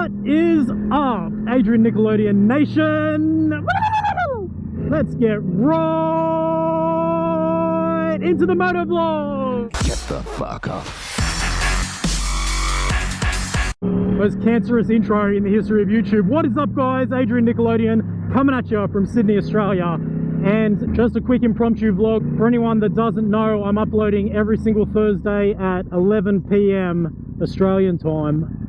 What is up, AdjrianNickelodeon Nation? Let's get right into the motovlog. Get the fuck up. Most cancerous intro in the history of YouTube. What is up, guys? AdjrianNickelodeon coming at you from Sydney, Australia. And just a quick impromptu vlog. For anyone that doesn't know, I'm uploading every single Thursday at 11 PM Australian time.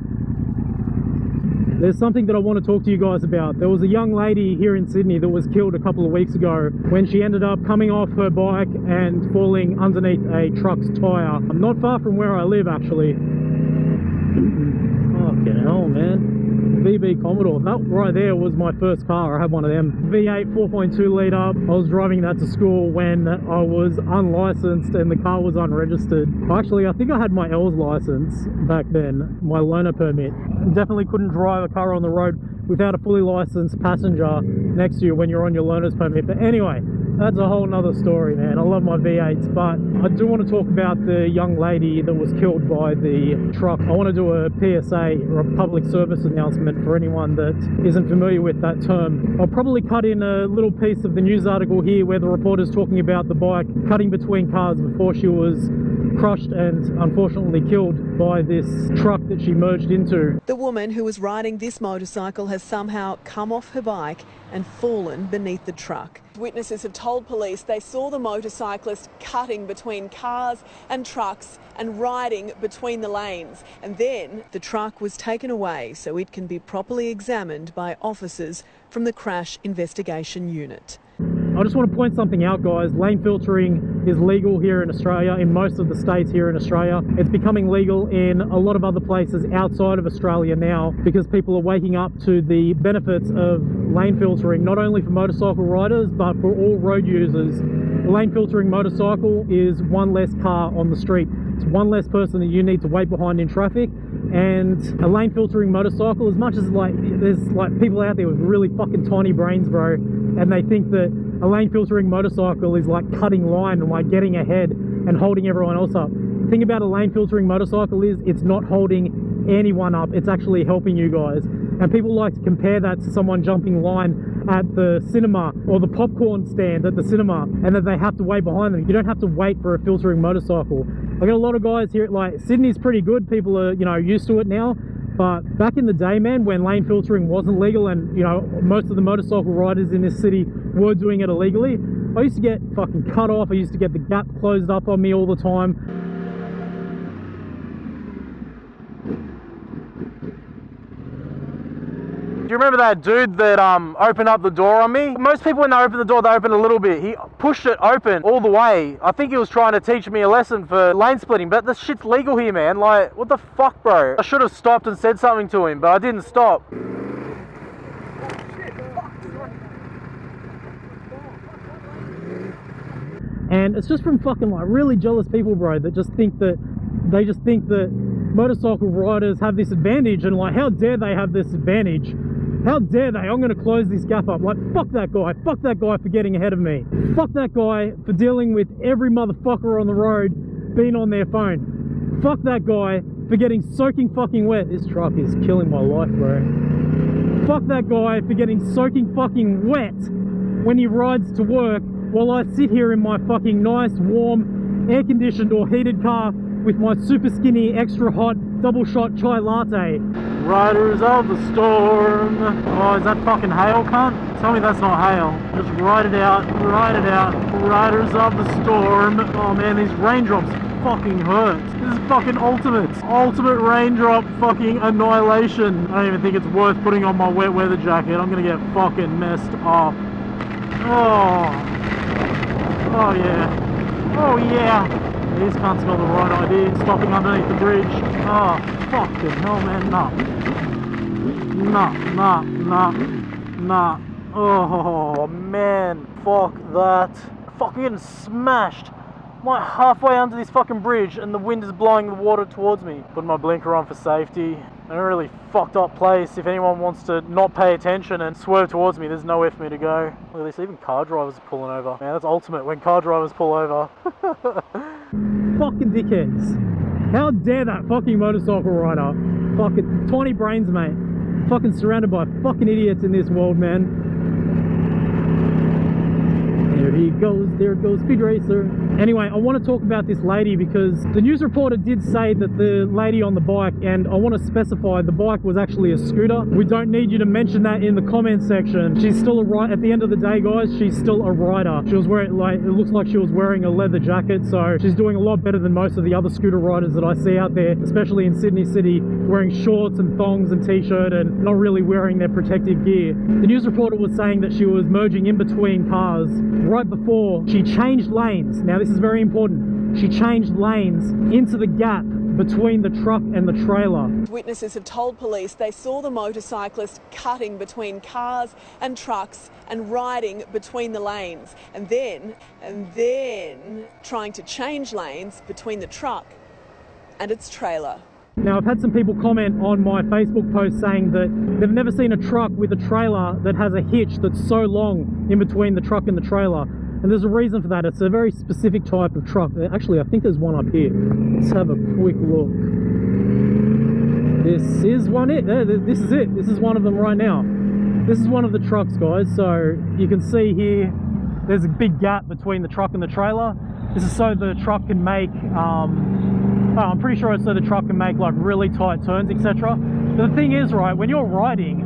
There's something that I want to talk to you guys about. There was a young lady here in Sydney that was killed a couple of weeks ago when she ended up coming off her bike and falling underneath a truck's tyre. I'm not far from where I live, actually. Fucking hell, man. VB Commodore. That right there was my first car. I had one of them. V8 4.2 litre. I was driving that to school when I was unlicensed and the car was unregistered. Actually, I think I had my L's license back then, my learner permit. Definitely couldn't drive a car on the road without a fully licensed passenger next to you when you're on your learner's permit. But anyway, that's a whole nother story, man. I love my V8s, but I do want to talk about the young lady that was killed by the truck. I want to do a PSA, or a public service announcement, for anyone that isn't familiar with that term. I'll probably cut in a little piece of the news article here where the reporter's talking about the bike cutting between cars before she was crushed and unfortunately killed by this truck that she merged into. The woman who was riding this motorcycle has somehow come off her bike and fallen beneath the truck. Witnesses have told police they saw the motorcyclist cutting between cars and trucks and riding between the lanes. And then the truck was taken away so it can be properly examined by officers from the Crash Investigation Unit. I just want to point something out, guys. Lane filtering is legal here in Australia, in most of the states here in Australia. It's becoming legal in a lot of other places outside of Australia now because people are waking up to the benefits of lane filtering, not only for motorcycle riders, but for all road users. A lane filtering motorcycle is one less car on the street. It's one less person that you need to wait behind in traffic. And a lane filtering motorcycle, as much as there's people out there with really fucking tiny brains, bro, and they think that a lane filtering motorcycle is like cutting line and like getting ahead and holding everyone else up. The thing about a lane filtering motorcycle is it's not holding anyone up, it's actually helping you guys. And people like to compare that to someone jumping line at the cinema or the popcorn stand at the cinema and that they have to wait behind them. You don't have to wait for a filtering motorcycle. I got a lot of guys here, like Sydney's pretty good, people are, you know, used to it now. But back in the day, man, when lane filtering wasn't legal and, you know, most of the motorcycle riders in this city were doing it illegally, I used to get fucking cut off. I used to get the gap closed up on me all the time. Do you remember that dude that opened up the door on me? Most people, when they open the door, they open a little bit. He pushed it open all the way. I think he was trying to teach me a lesson for lane splitting, but this shit's legal here, man. Like, what the fuck, bro? I should have stopped and said something to him, but I didn't stop. And it's just from fucking like really jealous people, bro, that just think that motorcycle riders have this advantage, and like, how dare they have this advantage? How dare they? I'm going to close this gap up. Like, fuck that guy. Fuck that guy for getting ahead of me. Fuck that guy for dealing with every motherfucker on the road being on their phone. Fuck that guy for getting soaking fucking wet. This truck is killing my life, bro. Fuck that guy for getting soaking fucking wet when he rides to work while I sit here in my fucking nice, warm, air-conditioned or heated car with my super skinny, extra hot, double shot chai latte. Riders of the storm. Oh, is that fucking hail, cunt? Tell me that's not hail. Just ride it out, ride it out. Riders of the storm. Oh man, these raindrops fucking hurt. This is fucking ultimate. Ultimate raindrop fucking annihilation. I don't even think it's worth putting on my wet weather jacket. I'm gonna get fucking messed up. Oh. Oh yeah. Oh yeah. These cunts got the right idea, stopping underneath the bridge. Oh, fucking hell, man, nah. Nah. Oh, man, fuck that. Fucking getting smashed. I'm like halfway under this fucking bridge and the wind is blowing the water towards me. Putting my blinker on for safety. In a really fucked up place. If anyone wants to not pay attention and swerve towards me, there's nowhere for me to go. Look at this, even car drivers are pulling over. Man, that's ultimate when car drivers pull over. Fucking dickheads. How dare that fucking motorcycle rider. Fucking tiny brains, mate. Fucking surrounded by fucking idiots in this world, man. There he goes, there goes Speed Racer. Anyway, I want to talk about this lady because the news reporter did say that the lady on the bike, and I want to specify the bike was actually a scooter. We don't need you to mention that in the comment section. She's still a rider. At the end of the day, guys, she's still a rider. She was wearing, like, it looks like she was wearing a leather jacket, so she's doing a lot better than most of the other scooter riders that I see out there, especially in Sydney City, wearing shorts and thongs and t-shirt and not really wearing their protective gear. The news reporter was saying that she was merging in between cars right before she changed lanes. Now this is very important. She changed lanes into the gap between the truck and the trailer. Witnesses have told police they saw the motorcyclist cutting between cars and trucks and riding between the lanes, and then trying to change lanes between the truck and its trailer. Now, I've had some people comment on my Facebook post saying that they've never seen a truck with a trailer that has a hitch that's so long in between the truck and the trailer. And there's a reason for that. It's a very specific type of truck. Actually, I think there's one up here. Let's have a quick look. This is one. This is it. This is one of them right now. This is one of the trucks, guys. So you can see here, there's a big gap between the truck and the trailer. This is so the truck can make, I'm pretty sure it's so the truck can make like really tight turns, etc. But the thing is, right, when you're riding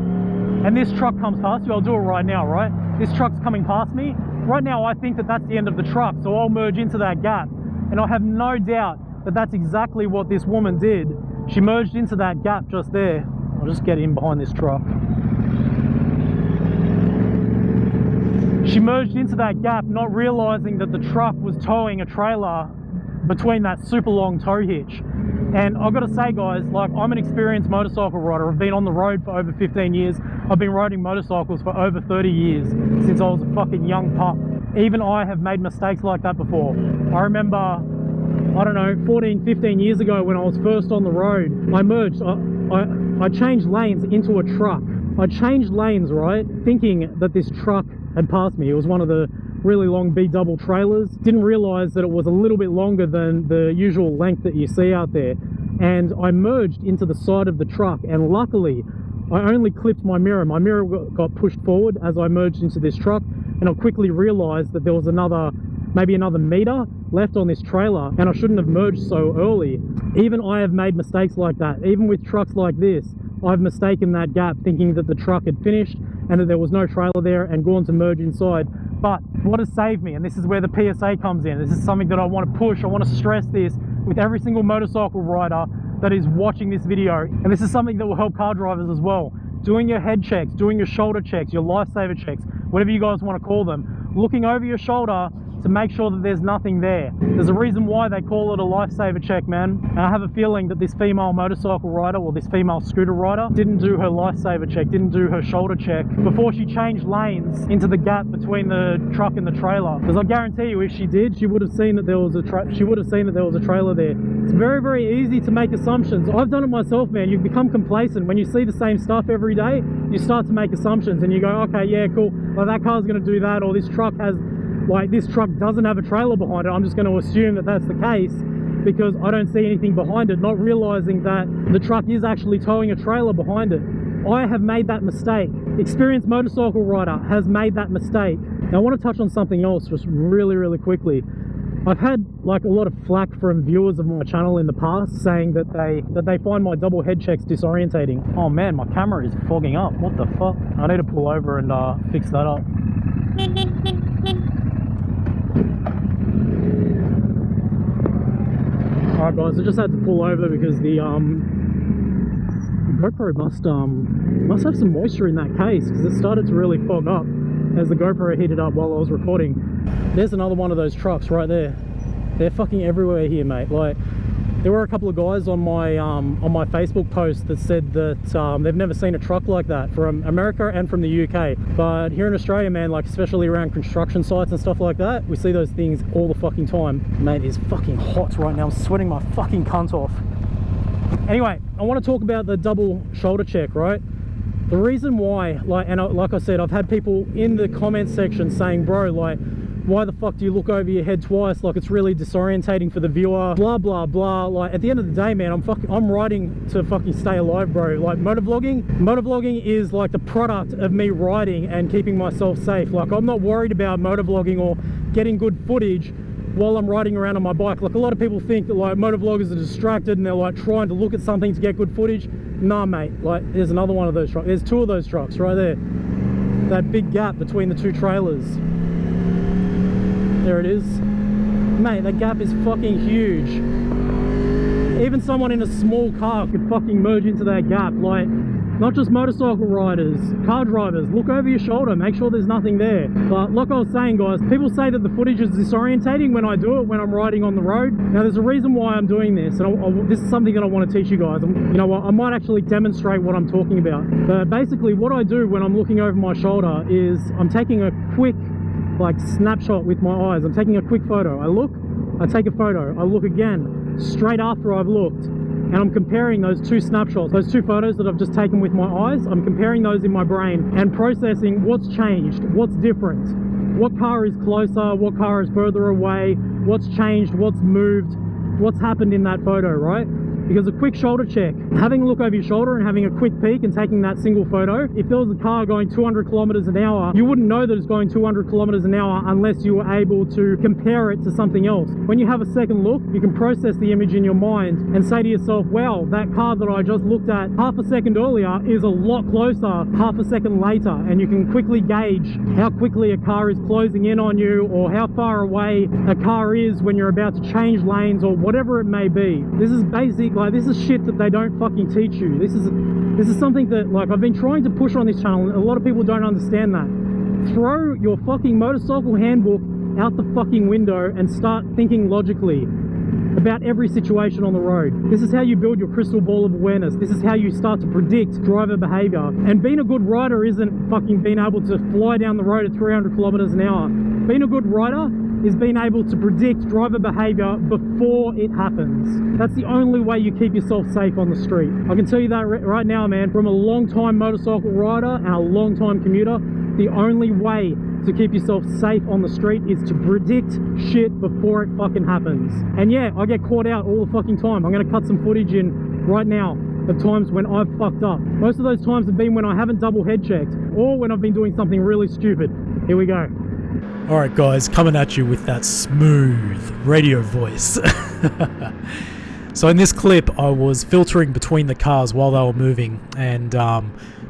and this truck comes past you, I'll do it right now, right? This truck's coming past me. Right now, I think that that's the end of the truck, so I'll merge into that gap. And I have no doubt that that's exactly what this woman did. She merged into that gap just there. I'll just get in behind this truck. She merged into that gap, not realizing that the truck was towing a trailer between that super long tow hitch. And I've got to say, guys, like, I'm an experienced motorcycle rider. I've been on the road for over 15 years. I've been riding motorcycles for over 30 years since I was a fucking young pup. Even I have made mistakes like that before. I remember, I don't know, 14, 15 years ago when I was first on the road, I merged, I changed lanes into a truck. I changed lanes, right, thinking that this truck had passed me. It was one of the really long B-double trailers. Didn't realize that it was a little bit longer than the usual length that you see out there. And I merged into the side of the truck, and luckily I only clipped my mirror. My mirror got pushed forward as I merged into this truck, and I quickly realized that there was maybe another meter left on this trailer, and I shouldn't have merged so early. Even I have made mistakes like that. Even with trucks like this, I've mistaken that gap thinking that the truck had finished and that there was no trailer there, and gone to merge inside. But what has saved me, and this is where the PSA comes in, this is something that I want to push, I want to stress this with every single motorcycle rider that is watching this video, and this is something that will help car drivers as well. Doing your head checks, doing your shoulder checks, your lifesaver checks, whatever you guys want to call them, looking over your shoulder to make sure that there's nothing there. There's a reason why they call it a lifesaver check, man. And I have a feeling that this female motorcycle rider, or this female scooter rider, didn't do her lifesaver check, didn't do her shoulder check before she changed lanes into the gap between the truck and the trailer. Because I guarantee you, if she did, she would have seen that there was a trailer there. It's very, very easy to make assumptions. I've done it myself, man. You become complacent when you see the same stuff every day. You start to make assumptions, and you go, okay, yeah, cool. Well, that car's going to do that, or this truck doesn't have a trailer behind it. I'm just going to assume that that's the case because I don't see anything behind it, not realizing that the truck is actually towing a trailer behind it. I have made that mistake. Experienced motorcycle rider has made that mistake. Now I want to touch on something else just really, really quickly. I've had like a lot of flack from viewers of my channel in the past saying that they find my double head checks disorientating. Oh man, my camera is fogging up. What the fuck? I need to pull over and fix that up. Alright guys, I just had to pull over because the GoPro must have some moisture in that case, because it started to really fog up as the GoPro heated up while I was recording. There's another one of those trucks right there. They're fucking everywhere here, mate. Like, there were a couple of guys on my Facebook post that said that they've never seen a truck like that from America and from the UK. But here in Australia, man, like especially around construction sites and stuff like that, we see those things all the fucking time. Mate, it's fucking hot right now. I'm sweating my fucking cunt off. Anyway, I want to talk about the double shoulder check, right? The reason why, like I said, I've had people in the comment section saying, bro, like, Why the fuck do you look over your head twice? Like, it's really disorientating for the viewer, blah blah blah. Like, at the end of the day, man, I'm riding to fucking stay alive, bro. Like, motovlogging is like the product of me riding and keeping myself safe. Like, I'm not worried about motovlogging or getting good footage while I'm riding around on my bike. Like, a lot of people think that like motovloggers are distracted and they're like trying to look at something to get good footage. Nah, mate, like, there's another one of those trucks. There's two of those trucks right there. That big gap between the two trailers. There it is. Mate, that gap is fucking huge. Even someone in a small car could fucking merge into that gap. Like, not just motorcycle riders, car drivers, look over your shoulder, make sure there's nothing there. But like I was saying, guys, people say that the footage is disorientating when I do it, when I'm riding on the road. Now, there's a reason why I'm doing this, and this is something that I want to teach you guys. You know what, I might actually demonstrate what I'm talking about. But basically, what I do when I'm looking over my shoulder is I'm taking a quick, like, snapshot with my eyes. I'm taking a quick photo. I look, I take a photo, I look again, straight after I've looked. And I'm comparing those two snapshots, those two photos that I've just taken with my eyes. I'm comparing those in my brain and processing what's changed, what's different, what car is closer, what car is further away, what's changed, what's moved, what's happened in that photo, right? Because a quick shoulder check, having a look over your shoulder and having a quick peek and taking that single photo, if there was a car going 200 kilometers an hour, you wouldn't know that it's going 200 kilometers an hour unless you were able to compare it to something else. When you have a second look, you can process the image in your mind and say to yourself, wow, that car that I just looked at half a second earlier is a lot closer half a second later. And you can quickly gauge how quickly a car is closing in on you, or how far away a car is when you're about to change lanes, or whatever it may be. This is basic. Like, this is shit that they don't fucking teach you. This is something that, like, I've been trying to push on this channel, and a lot of people don't understand that. Throw your fucking motorcycle handbook out the fucking window and start thinking logically about every situation on the road. This is how you build your crystal ball of awareness. This is how you start to predict driver behavior. And being a good rider isn't fucking being able to fly down the road at 300 kilometers an hour. Being a good rider is being able to predict driver behavior before it happens. That's the only way you keep yourself safe on the street. I can tell you that right now, man, from a long-time motorcycle rider and a long-time commuter, the only way to keep yourself safe on the street is to predict shit before it fucking happens. And yeah, I get caught out all the fucking time. I'm gonna cut some footage in right now of times when I've fucked up. Most of those times have been when I haven't double head checked, or when I've been doing something really stupid. Here we go. Alright guys, coming at you with that smooth radio voice. So in this clip, I was filtering between the cars while they were moving, and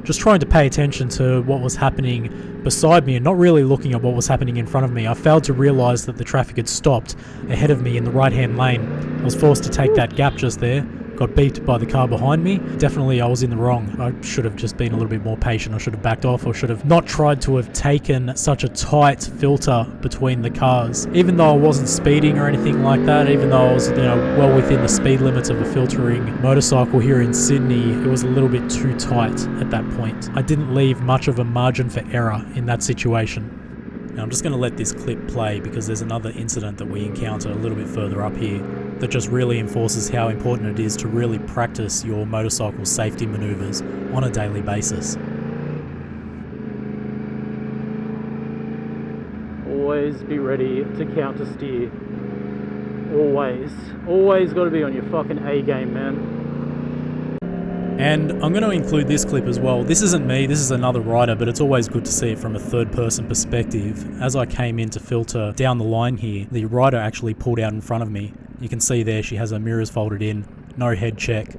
just trying to pay attention to what was happening beside me and not really looking at what was happening in front of me. I failed to realise that the traffic had stopped ahead of me in the right-hand lane. I was forced to take that gap just there. Got beeped by the car behind me. Definitely I was in the wrong. I should have just been a little bit more patient. I should have backed off, or should have not tried to have taken such a tight filter between the cars. Even though I wasn't speeding or anything like that, even though I was, you know, well within the speed limits of a filtering motorcycle here in Sydney, it was a little bit too tight at that point. I didn't leave much of a margin for error in that situation. Now I'm just going to let this clip play because there's another incident that we encounter a little bit further up here that just really enforces how important it is to really practice your motorcycle safety maneuvers on a daily basis. Always be ready to counter steer. Always got to be on your fucking A game, man. And I'm going to include this clip as well. This isn't me, this is another rider, but it's always good to see it from a third person perspective. As I came in to filter down the line here, the rider actually pulled out in front of me. You can see there she has her mirrors folded in, no head check.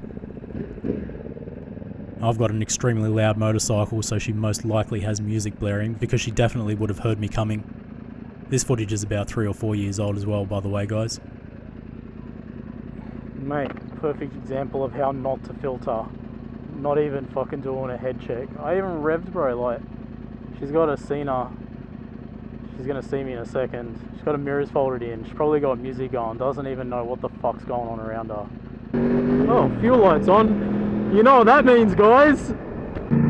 I've got an extremely loud motorcycle, so she most likely has music blaring, because she definitely would have heard me coming. This footage is about 3 or 4 years old as well, by the way, guys. Mate, perfect example of how not to filter. Not even fucking doing a head check. I even revved, bro. Like, she's got a Cena. She's gonna see me in a second. She's got her mirrors folded in. She's probably got music going. Doesn't even know what the fuck's going on around her. Oh, fuel lights on. You know what that means, guys.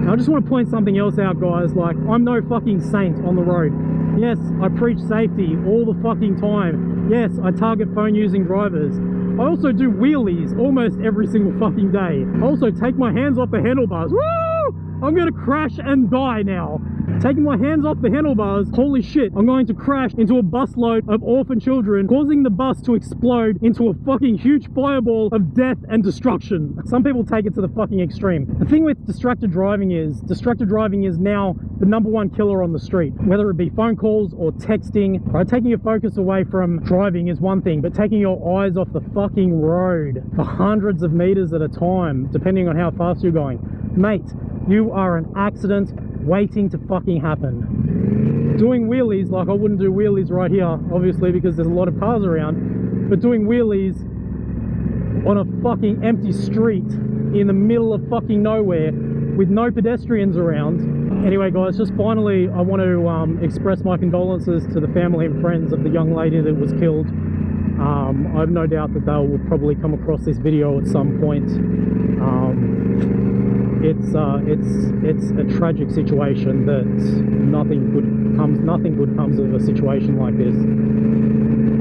I just want to point something else out, guys. Like, I'm no fucking saint on the road. Yes, I preach safety all the fucking time. Yes, I target phone using drivers. I also do wheelies almost every single fucking day. I also take my hands off the handlebars. Woo! I'm gonna crash and die now. Taking my hands off the handlebars, holy shit, I'm going to crash into a busload of orphan children, causing the bus to explode into a fucking huge fireball of death and destruction. Some people take it to the fucking extreme. The thing with distracted driving is now the #1 killer on the street. Whether it be phone calls or texting, right? Taking your focus away from driving is one thing, but taking your eyes off the fucking road for hundreds of meters at a time, depending on how fast you're going. Mate, you are an accident waiting to fucking happen. Doing wheelies, like I wouldn't do wheelies right here, obviously, because there's a lot of cars around, but doing wheelies on a fucking empty street in the middle of fucking nowhere with no pedestrians around. Anyway guys, just finally I want to express my condolences to the family and friends of the young lady that was killed. I have no doubt that they will probably come across this video at some point. It's a tragic situation that nothing good comes of a situation like this.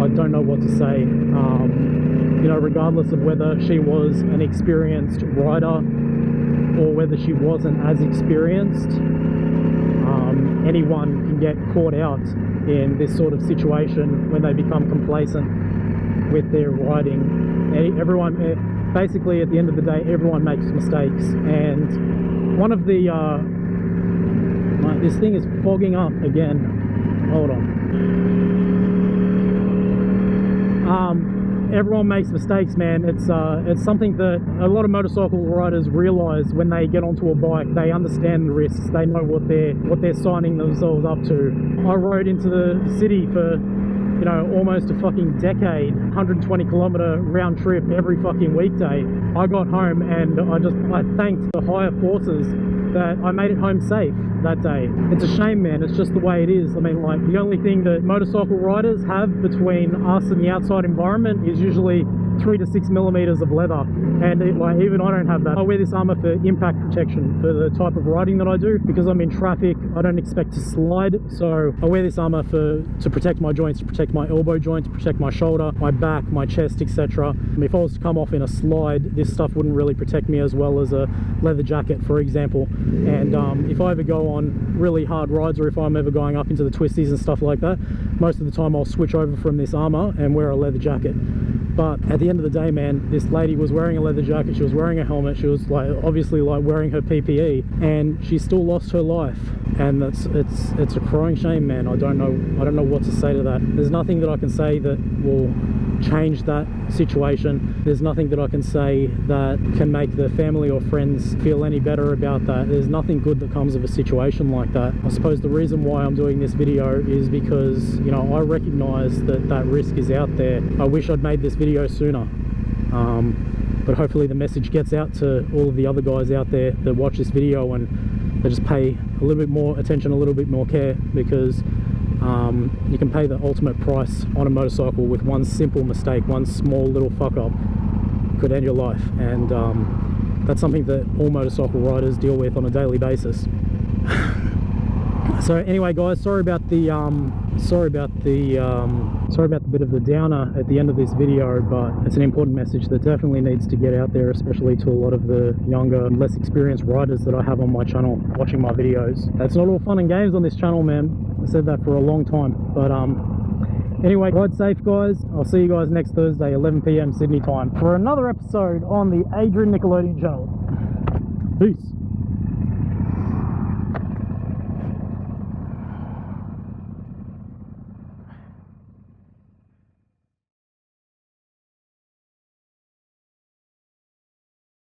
I don't know what to say. You know, regardless of whether she was an experienced rider or whether she wasn't as experienced, anyone can get caught out in this sort of situation when they become complacent with their riding. Everyone, basically at the end of the day, everyone makes mistakes, and one of the this thing is fogging up again. Hold on. Everyone makes mistakes, man. It's something that a lot of motorcycle riders realize when they get onto a bike. They understand the risks. They know what they're signing themselves up to. I rode into the city for, you know, almost a fucking decade, 120 kilometer round trip every fucking weekday. I got home and I thanked the higher forces that I made it home safe that day. It's a shame, man. It's just the way it is. I mean, like, the only thing that motorcycle riders have between us and the outside environment is usually 3 to 6 millimeters of leather, and even I don't have that. I wear this armor for impact protection for the type of riding that I do, because I'm in traffic. I don't expect to slide, so I wear this armor to protect my joints, to protect my elbow joint, to protect my shoulder, my back, my chest, etc. If I was to come off in a slide, this stuff wouldn't really protect me as well as a leather jacket, for example. And if I ever go on really hard rides, or if I'm ever going up into the twisties and stuff like that, most of the time I'll switch over from this armor and wear a leather jacket. But at the end of the day, man, this lady was wearing a leather jacket, she was wearing a helmet, she was obviously wearing her PPE, and she still lost her life. And it's a crying shame, man. I don't know what to say to that. There's nothing that I can say that will change that situation. There's nothing that I can say that can make the family or friends feel any better about that. There's nothing good that comes of a situation like that. I suppose the reason why I'm doing this video is because, you know, I recognize that risk is out there. I wish I'd made this video sooner, but hopefully the message gets out to all of the other guys out there that watch this video, and they just pay a little bit more attention, a little bit more care, because you can pay the ultimate price on a motorcycle with one simple mistake. One small little fuck up could end your life, and that's something that all motorcycle riders deal with on a daily basis. So anyway, guys, sorry about the bit of the downer at the end of this video, but it's an important message that definitely needs to get out there, especially to a lot of the younger, less experienced riders that I have on my channel watching my videos. It's not all fun and games on this channel, man. I said that for a long time, but anyway, ride safe, guys. I'll see you guys next Thursday, 11 PM Sydney time, for another episode on the Adrian Nickelodeon channel. Peace.